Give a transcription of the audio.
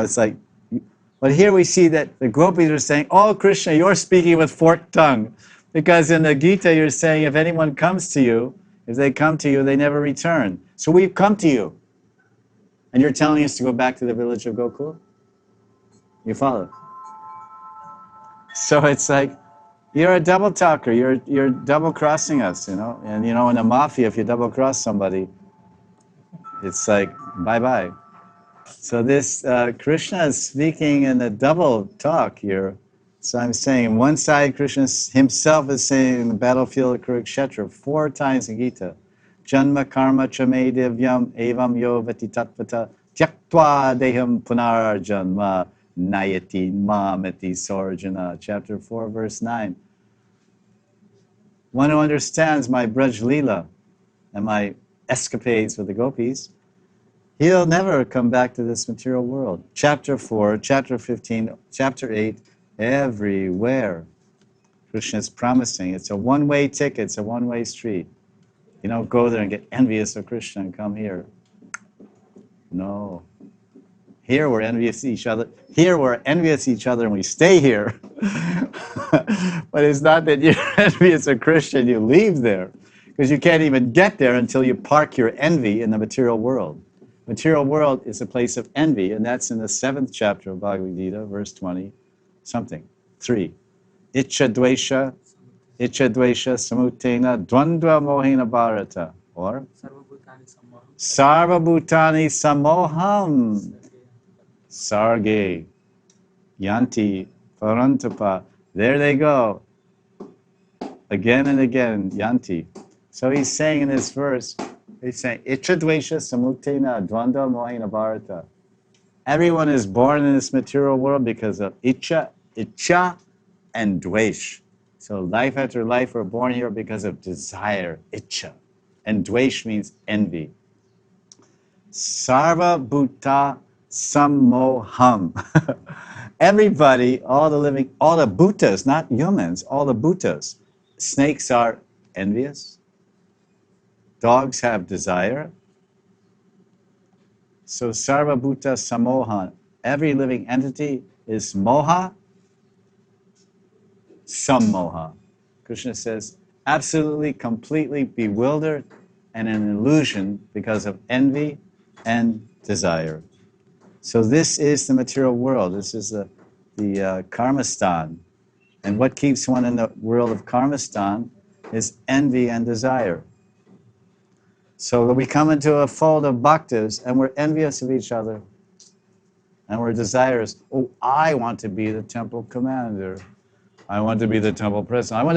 It's like, but here we see that the gopis are saying, "Oh, Krishna, you're speaking with forked tongue," because in the Gita you're saying if anyone comes to you, if they come to you, they never return. So we've come to you, and you're telling us to go back to the village of Gokul. You follow? So it's like you're a double talker. You're double crossing us, you know. And you know, in the mafia, if you double cross somebody, it's like bye bye. So this Krishna is speaking in a double talk here. So I'm saying one side Krishna himself is saying in the battlefield of Kurukshetra 4 times in Gita, Janma karma chame divyam evam yo vati tatvata tyaktva deham punar janma nayati mamati sarjana. Chapter 4, verse 9. One who understands my Braj Leela and my escapades with the gopis, he'll never come back to this material world. Chapter 4, chapter 15, chapter 8, everywhere. Krishna is promising. It's a one-way ticket. It's a one-way street. You don't go there and get envious of Krishna and come here. No. Here we're envious of each other. Here we're envious of each other and we stay here. But it's not that you're envious of Krishna and you leave there. Because you can't even get there until you park your envy in the material world. Material world is a place of envy, and that's in the 7th chapter of Bhagavad Gita, verse 20, something, 3. Icha dvesha samutena dvandva mohena bharata. Or? Sarva bhutani samoham sarge yanti parantapa. There they go. Again and again, yanti. So he's saying in this verse, he's saying, Icha dvesha samutena dvandva mohena bharata. Everyone is born in this material world because of icha and dvesh. So life after life, we're born here because of desire, icha. And dvesh means envy. Sarva bhuta sammoham. Everybody, all the living, all the bhutas, not humans, all the bhutas. Snakes are envious. Dogs have desire. So sarva bhuta sammoha. Every living entity is moha, sammoha. Krishna says, absolutely, completely bewildered and an illusion because of envy and desire. So this is the material world. This is the karmastan. And what keeps one in the world of karmastan is envy and desire. So we come into a fold of bhaktas and we're envious of each other. And we're desirous. Oh, I want to be the temple commander. I want to be the temple president. I want